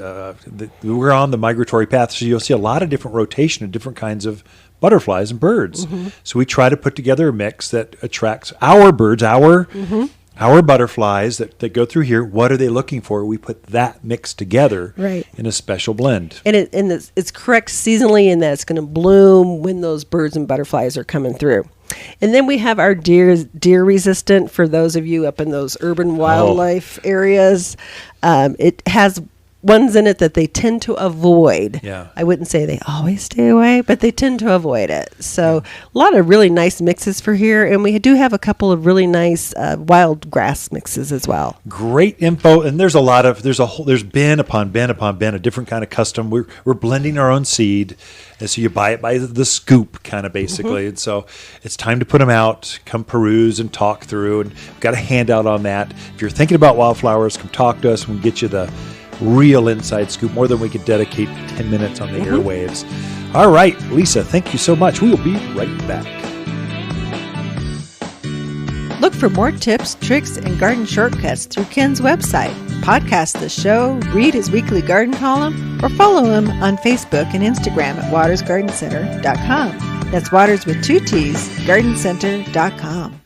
We're on the migratory path, so you'll see a lot of different rotation of different kinds of butterflies and birds. So we try to put together a mix that attracts our birds, our butterflies that go through here. What are they looking for? We put that mix together Right. in a special blend. And it's correct seasonally in that it's going to bloom when those birds and butterflies are coming through. And then we have our deer resistant for those of you up in those urban wildlife areas. It has ones in it that they tend to avoid. Yeah. I wouldn't say they always stay away, but they tend to avoid it. So a lot of really nice mixes for here. And we do have a couple of really nice wild grass mixes as well. Great info. And there's there's bin upon bin upon bin, a different kind of custom. We're blending our own seed. And so you buy it by the scoop kind of basically. And so it's time to put them out, come peruse and talk through. And we've got a handout on that. If you're thinking about wildflowers, come talk to us and we'll get you the real inside scoop, more than we could dedicate 10 minutes on the airwaves. All right, Lisa, thank you so much. We will be right back. Look for more tips, tricks, and garden shortcuts through Ken's website. Podcast the show, read his weekly garden column, or follow him on Facebook and Instagram at watersgardencenter.com. That's Waters with 2 T's, gardencenter.com.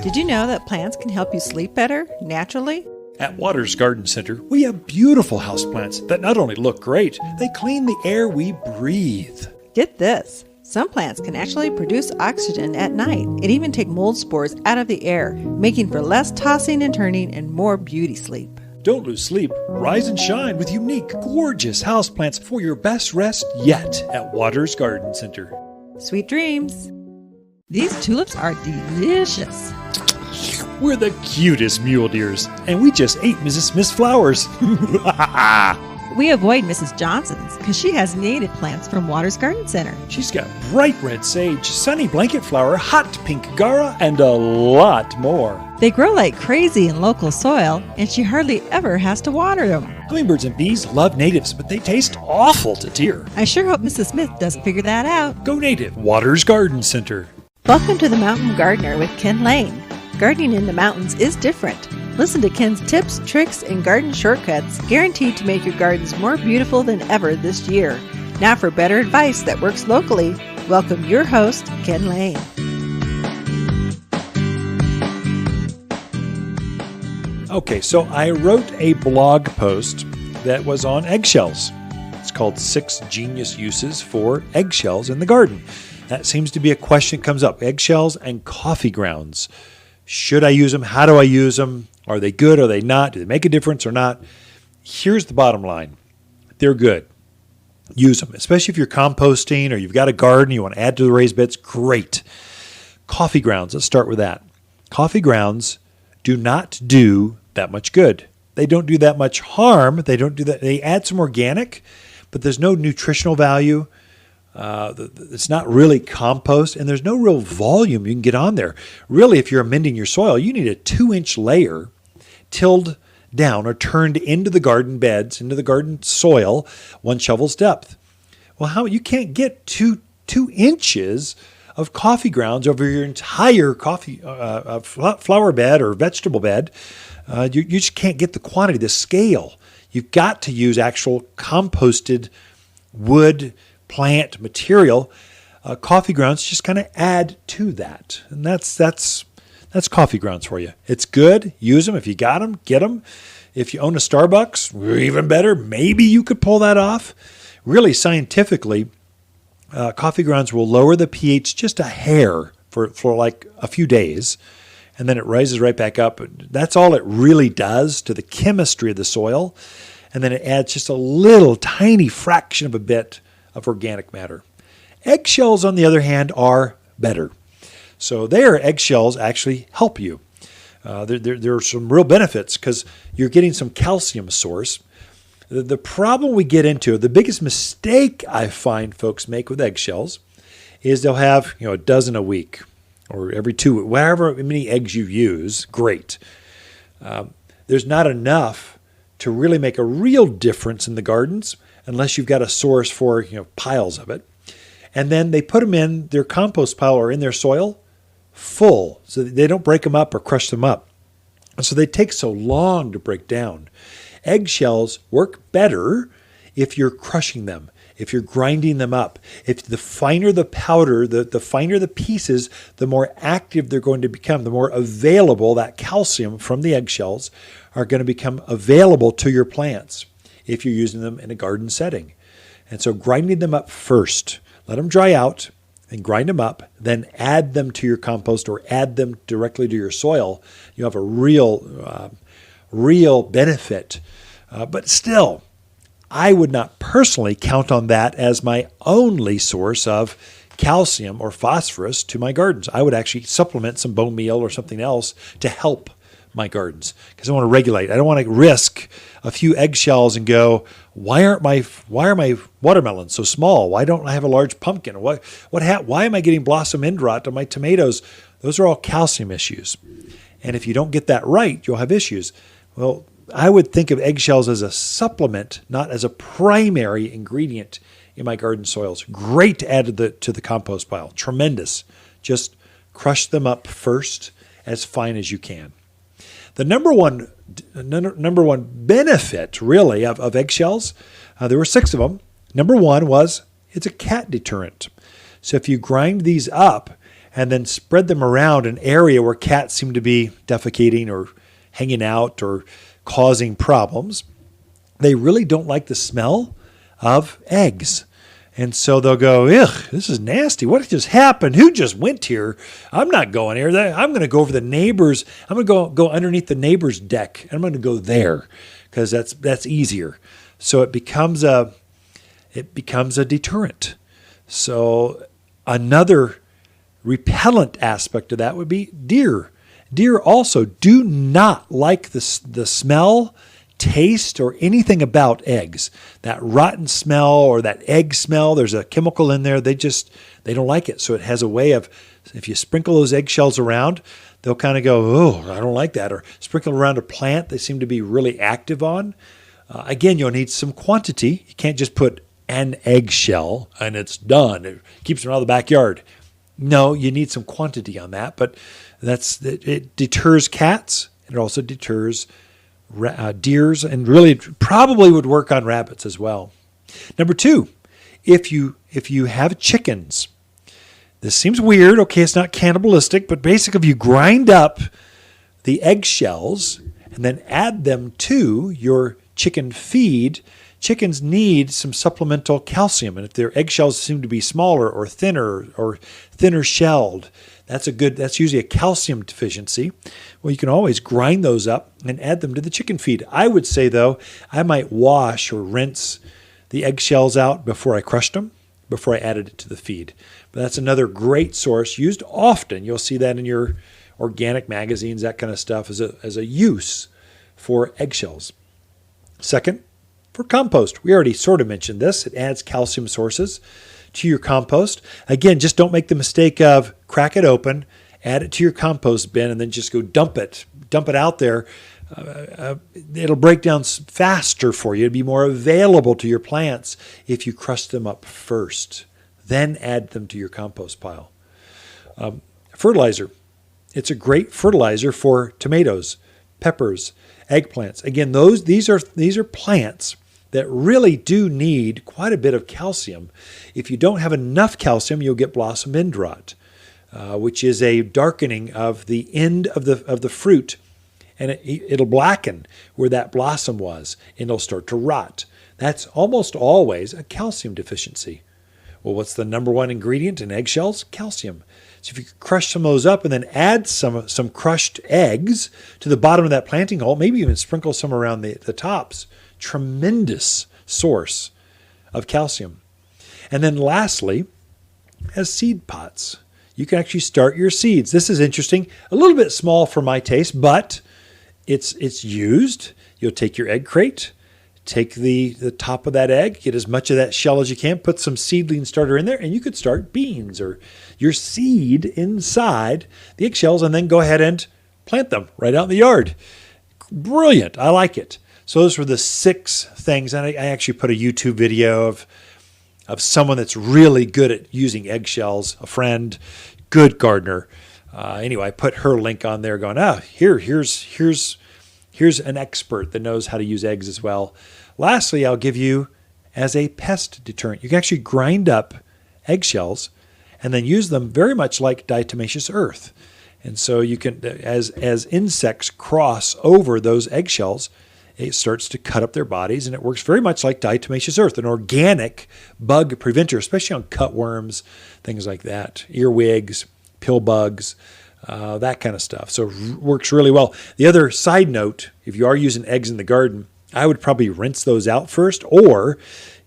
Did you know that plants can help you sleep better naturally? At Waters Garden Center, we have beautiful houseplants that not only look great, they clean the air we breathe. Get this. Some plants can actually produce oxygen at night and even take mold spores out of the air, making for less tossing and turning and more beauty sleep. Don't lose sleep. Rise and shine with unique, gorgeous houseplants for your best rest yet at Waters Garden Center. Sweet dreams. These tulips are delicious. We're the cutest mule deers, and we just ate Mrs. Smith's flowers. We avoid Mrs. Johnson's because she has native plants from Waters Garden Center. She's got bright red sage, sunny blanket flower, hot pink gara, and a lot more. They grow like crazy in local soil, and she hardly ever has to water them. Hummingbirds and bees love natives, but they taste awful to deer. I sure hope Mrs. Smith doesn't figure that out. Go native, Waters Garden Center. Welcome to the Mountain Gardener with Ken Lane. Gardening in the mountains is different. Listen to Ken's tips, tricks, and garden shortcuts guaranteed to make your gardens more beautiful than ever this year. Now for better advice that works locally, welcome your host, Ken Lane. Okay, so I wrote a blog post that was on eggshells. It's called 6 Genius Uses for Eggshells in the Garden. That seems to be a question that comes up. Eggshells and coffee grounds. Should I use them? How do I use them? Are they good? Are they not? Do they make a difference or not? Here's the bottom line. They're good. Use them, especially if you're composting or you've got a garden, you want to add to the raised beds. Great. Coffee grounds. Let's start with that. Coffee grounds do not do that much good. They don't do that much harm. They don't do that. They add some organic, but there's no nutritional value. It's not really compost, and there's no real volume you can get on there. Really, if you're amending your soil, you need a 2-inch layer tilled down or turned into the garden beds, into the garden soil, 1 shovel's depth. Well, you can't get two inches of coffee grounds over your entire flower bed or vegetable bed. You just can't get the quantity, the scale. You've got to use actual composted wood plant material. Coffee grounds just kind of add to that. And that's coffee grounds for you. It's good. Use them. If you got them, get them. If you own a Starbucks, even better. Maybe you could pull that off. Really, scientifically, coffee grounds will lower the pH just a hair for like a few days, and then it rises right back up. That's all it really does to the chemistry of the soil. And then it adds just a little tiny fraction of a bit of organic matter. Eggshells, on the other hand, are better. So eggshells actually help you. There are some real benefits because you're getting some calcium source. The problem we get into, the biggest mistake I find folks make with eggshells is they'll have a dozen a week or every 2, whatever many eggs you use, great. There's not enough to really make a real difference in the gardens unless you've got a source for piles of it. And then they put them in their compost pile or in their soil full so that they don't break them up or crush them up. And so they take so long to break down. Eggshells work better if you're crushing them, if you're grinding them up. If the finer the powder, the finer the pieces, the more active they're going to become, the more available that calcium from the eggshells are going to become available to your plants if you're using them in a garden setting. And so grinding them up first, let them dry out and grind them up, then add them to your compost or add them directly to your soil. You have a real real benefit. But still, I would not personally count on that as my only source of calcium or phosphorus to my gardens. I would actually supplement some bone meal or something else to help my gardens because I want to regulate. I don't want to risk a few eggshells and go, why are my watermelons so small? Why don't I have a large pumpkin? Why am I getting blossom end rot on my tomatoes? Those are all calcium issues. And if you don't get that right, you'll have issues. Well, I would think of eggshells as a supplement, not as a primary ingredient in my garden soils. Great to add to the compost pile. Tremendous. Just crush them up first as fine as you can. The number one benefit, really, of eggshells, there were 6 of them. Number one was it's a cat deterrent. So if you grind these up and then spread them around an area where cats seem to be defecating or hanging out or causing problems, they really don't like the smell of eggs. And so they'll go, ugh, this is nasty. What just happened? Who just went here? I'm not going here. I'm going to go over the neighbor's. I'm going to go underneath the neighbor's deck. And I'm going to go there because that's easier. So it becomes a deterrent. So another repellent aspect of that would be deer. Deer also do not like the smell, taste, or anything about eggs. That rotten smell or that egg smell, there's a chemical in there. They don't like it. So it has a way of, if you sprinkle those eggshells around, they'll kind of go, oh, I don't like that. Or sprinkle around a plant they seem to be really active on. Again, you'll need some quantity. You can't just put an eggshell and it's done. It keeps them out of the backyard. No, you need some quantity on that. But it deters cats. It also deters deers, and really probably would work on rabbits as well. Number 2, if you have chickens, this seems weird. Okay, it's not cannibalistic, but basically if you grind up the eggshells and then add them to your chicken feed, chickens need some supplemental calcium. And if their eggshells seem to be smaller or thinner shelled, that's usually a calcium deficiency. Well, you can always grind those up and add them to the chicken feed. I would say, though, I might wash or rinse the eggshells out before I crushed them, before I added it to the feed. But that's another great source, used often. You'll see that in your organic magazines, that kind of stuff, as a use for eggshells. Second, for compost. We already sort of mentioned this. It adds calcium sources to your compost. Again, just don't make the mistake of crack it open, add it to your compost bin, and then just go dump it out there. It'll break down faster for you. It'll be more available to your plants if you crush them up first, then add them to your compost pile. Fertilizer. It's a great fertilizer for tomatoes, peppers, eggplants. Again, these are plants that really do need quite a bit of calcium. If you don't have enough calcium, you'll get blossom end rot, which is a darkening of the end of the fruit, and it'll blacken where that blossom was, and it'll start to rot. That's almost always a calcium deficiency. Well, what's the number one ingredient in eggshells? Calcium. So if you crush some of those up and then add some crushed eggs to the bottom of that planting hole, maybe even sprinkle some around the tops, tremendous source of calcium. And then lastly, as seed pots, you can actually start your seeds. This is interesting, a little bit small for my taste, but it's used. You'll take your egg crate, take the top of that egg, get as much of that shell as you can, put some seedling starter in there, and you could start beans or your seed inside the eggshells, and then go ahead and plant them right out in the yard. Brilliant. I like it. So those were the 6 things. And I actually put a YouTube video of someone that's really good at using eggshells, a friend, good gardener. Anyway, I put her link on there going, here's an expert that knows how to use eggs as well. Lastly, I'll give you as a pest deterrent. You can actually grind up eggshells and then use them very much like diatomaceous earth. And so you can, as insects cross over those eggshells, it starts to cut up their bodies, and it works very much like diatomaceous earth, an organic bug preventer, especially on cutworms, things like that, earwigs, pill bugs. that kind of stuff. So it works really well. The other side note, if you are using eggs in the garden, I would probably rinse those out first, or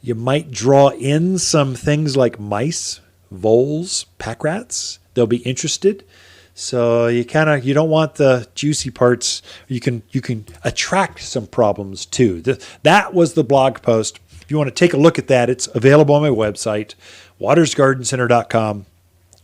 you might draw in some things like mice, voles, pack rats. They'll be interested. So you don't want the juicy parts. You can attract some problems too. That was the blog post. If you want to take a look at that, it's available on my website, watersgardencenter.com.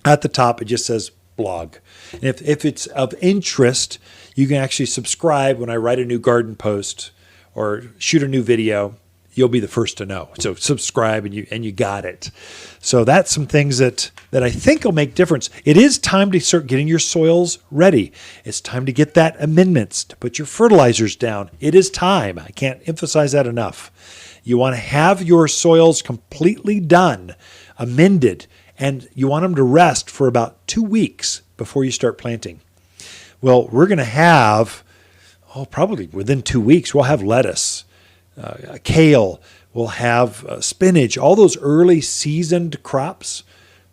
At the top, it just says blog. And if it's of interest, you can actually subscribe when I write a new garden post or shoot a new video. You'll be the first to know. So subscribe and you got it. So that's some things that I think will make difference. It is time to start getting your soils ready. It's time to get that amendments, to put your fertilizers down. It is time. I can't emphasize that enough. You want to have your soils completely done, amended, and you want them to rest for about 2 weeks before you start planting. Well, we're going to have, probably within 2 weeks, we'll have lettuce, kale, we'll have spinach, all those early seasoned crops.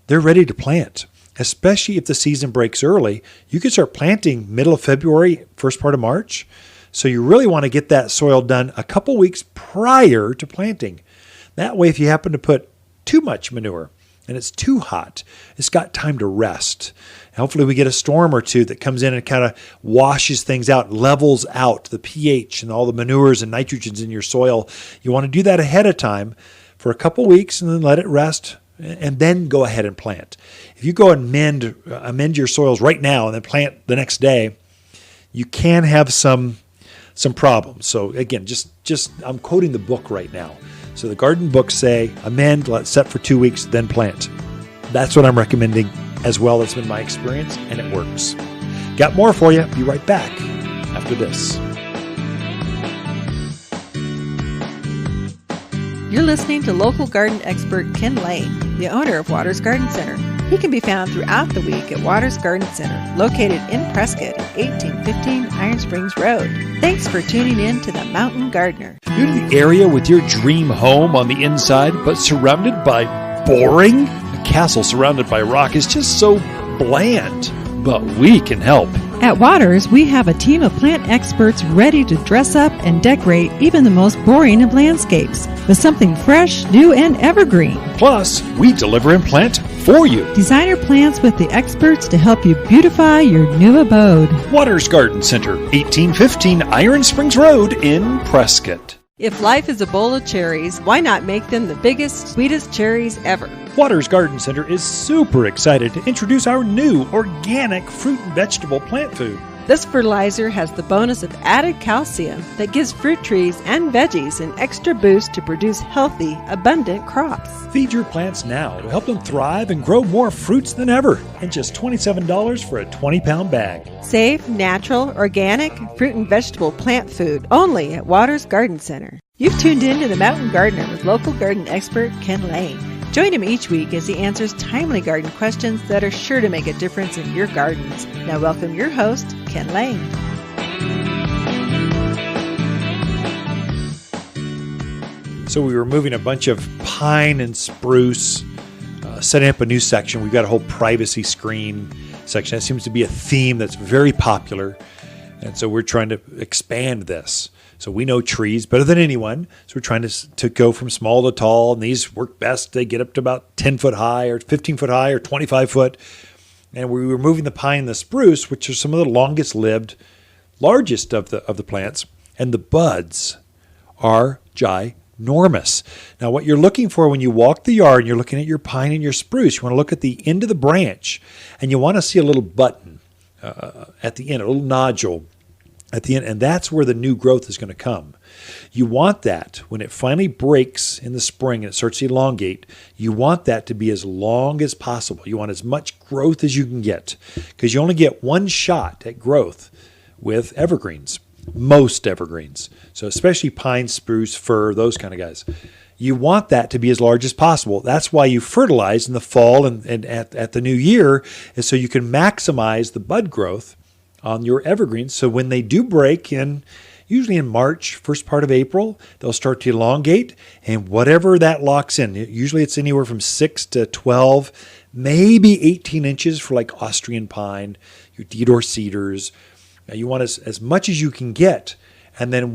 They're ready to plant, especially if the season breaks early. You can start planting middle of February, first part of March. So you really want to get that soil done a couple weeks prior to planting. That way, if you happen to put too much manure and it's too hot, it's got time to rest. And hopefully we get a storm or two that comes in and kind of washes things out, levels out the pH and all the manures and nitrogens in your soil. You want to do that ahead of time for a couple weeks and then let it rest and then go ahead and plant. If you go and amend your soils right now and then plant the next day, you can have some problems. So again, just I'm quoting the book right now. So the garden books say amend, let it set for 2 weeks, then plant. That's what I'm recommending as well. It's been my experience and it works. Got more for you. Be right back after this. You're listening to local garden expert Ken Lane, the owner of Waters Garden Center. He can be found throughout the week at Waters Garden Center, located in Prescott at 1815 Iron Springs Road. Thanks for tuning in to The Mountain Gardener. New to the area with your dream home on the inside, but surrounded by boring? A castle surrounded by rock is just so bland, but we can help. At Waters, we have a team of plant experts ready to dress up and decorate even the most boring of landscapes with something fresh, new, and evergreen. Plus, we deliver and plant for you. Designer plants with the experts to help you beautify your new abode. Waters Garden Center, 1815 Iron Springs Road in Prescott. If life is a bowl of cherries, why not make them the biggest, sweetest cherries ever? Waters Garden Center is super excited to introduce our new organic fruit and vegetable plant food. This fertilizer has the bonus of added calcium that gives fruit trees and veggies an extra boost to produce healthy, abundant crops. Feed your plants now to help them thrive and grow more fruits than ever. And just $27 for a 20-pound bag. Safe, natural, organic fruit and vegetable plant food only at Waters Garden Center. You've tuned in to The Mountain Gardener with local garden expert Ken Lane. Join him each week as he answers timely garden questions that are sure to make a difference in your gardens. Now welcome your host, Ken Lane. So we were moving a bunch of pine and spruce, setting up a new section. We've got a whole privacy screen section. That seems to be a theme that's very popular. And so we're trying to expand this. So we know trees better than anyone. So we're trying to go from small to tall. And these work best. They get up to about 10 foot high or 15 foot high or 25 foot. And we were moving the pine and the spruce, which are some of the longest lived, largest of the plants. And the buds are ginormous. Now, what you're looking for when you walk the yard and you're looking at your pine and your spruce, you want to look at the end of the branch. And you want to see a little button at the end, a little nodule at the end, and that's where the new growth is going to come. You want that when it finally breaks in the spring and it starts to elongate, you want that to be as long as possible. You want as much growth as you can get because you only get one shot at growth with evergreens, most evergreens. So especially pine, spruce, fir, those kind of guys. You want that to be as large as possible. That's why you fertilize in the fall and at the new year is so you can maximize the bud growth on your evergreens. So when they do break in, usually in March, first part of April, they'll start to elongate, and whatever that locks in, usually it's anywhere from 6 to 12, maybe 18 inches for like Austrian pine, your Deodar cedars. Now you want as much as you can get, and then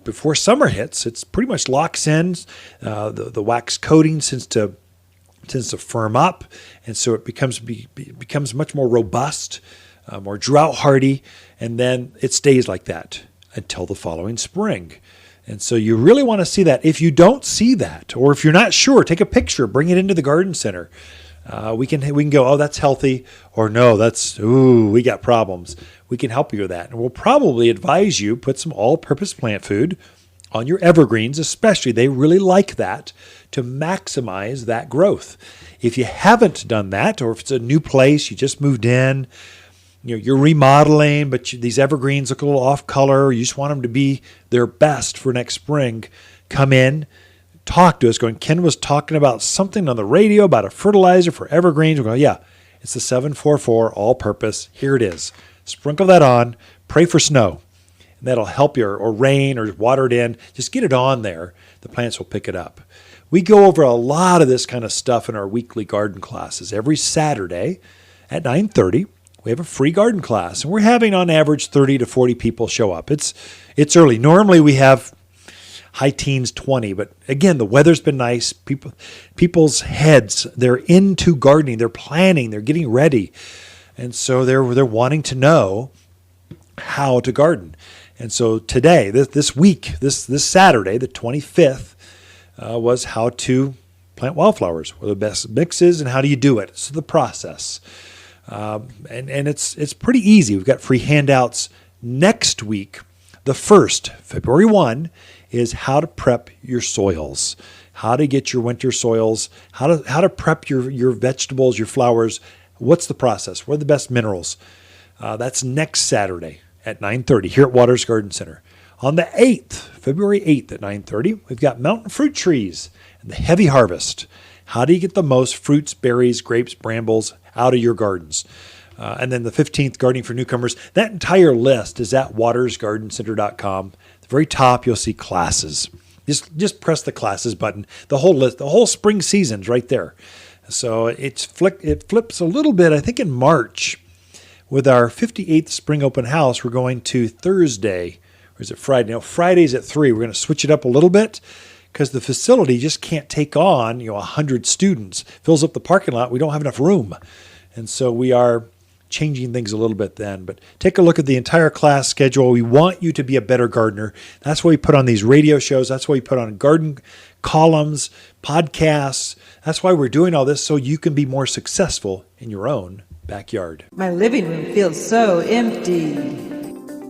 before summer hits, it's pretty much locks in. The wax coating tends to firm up, and so it becomes much more robust, more drought hardy, and then it stays like that until the following spring. And so you really want to see that. If you don't see that, or if you're not sure, take a picture, bring it into the garden center. We can go, oh, that's healthy, or no, we got problems. We can help you with that. And we'll probably advise you put some all-purpose plant food on your evergreens, especially. They really like that to maximize that growth. If you haven't done that, or if it's a new place, you just moved in, you're remodeling, but these evergreens look a little off color, you just want them to be their best for next spring, come in, talk to us, going, Ken was talking about something on the radio about a fertilizer for evergreens. We'll go, yeah, it's the 744 all-purpose. Here it is. Sprinkle that on, pray for snow, and that'll help you, or rain, or water it in. Just get it on there. The plants will pick it up. We go over a lot of this kind of stuff in our weekly garden classes. Every Saturday at 9:30, we have a free garden class, and we're having on average 30 to 40 people show up. It's early. Normally we have high teens, 20, but again, the weather's been nice. People's heads, they're into gardening, they're planning, they're getting ready, and so they're wanting to know how to garden. And so today, this week, this Saturday, the 25th, was how to plant wildflowers, what are the best mixes, and how do you do it. So the process. And it's pretty easy. We've got free handouts next week. The first, February 1, is how to prep your soils, how to get your winter soils, how to prep your vegetables, your flowers. What's the process? What are the best minerals? That's next Saturday at 9:30 here at Waters Garden Center. On the 8th, February 8th at 9:30, we've got mountain fruit trees and the heavy harvest. How do you get the most fruits, berries, grapes, brambles out of your gardens? And then the 15th, gardening for newcomers. That entire list is at watersgardencenter.com. At the very top, you'll see classes. Just press the classes button. The whole list, the whole spring season's right there. So it flips a little bit, I think in March, with our 58th spring open house. We're going to Thursday, or is it Friday? No, Friday's at 3. We're going to switch it up a little bit because the facility just can't take on 100 students. Fills up the parking lot. We don't have enough room. And so we are changing things a little bit then. But take a look at the entire class schedule. We want you to be a better gardener. That's why we put on these radio shows. That's why we put on garden columns, podcasts. That's why we're doing all this, so you can be more successful in your own backyard. My living room feels so empty.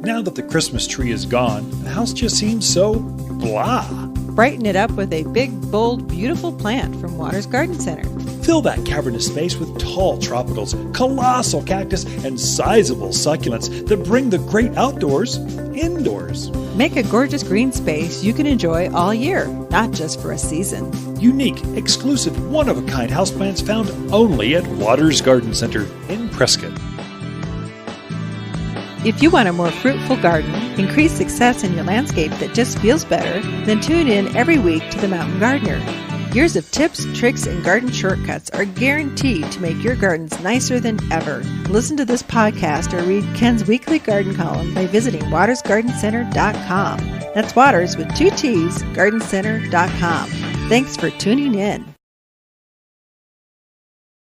Now that the Christmas tree is gone, the house just seems so blah. Brighten it up with a big, bold, beautiful plant from Waters Garden Center. Fill that cavernous space with tall tropicals, colossal cactus, and sizable succulents that bring the great outdoors indoors. Make a gorgeous green space you can enjoy all year, not just for a season. Unique, exclusive, one-of-a-kind houseplants found only at Waters Garden Center in Prescott. If you want a more fruitful garden, increased success in your landscape that just feels better, then tune in every week to The Mountain Gardener. Years of tips, tricks, and garden shortcuts are guaranteed to make your gardens nicer than ever. Listen to this podcast or read Ken's weekly garden column by visiting watersgardencenter.com. That's Waters with 2 T's, gardencenter.com. Thanks for tuning in.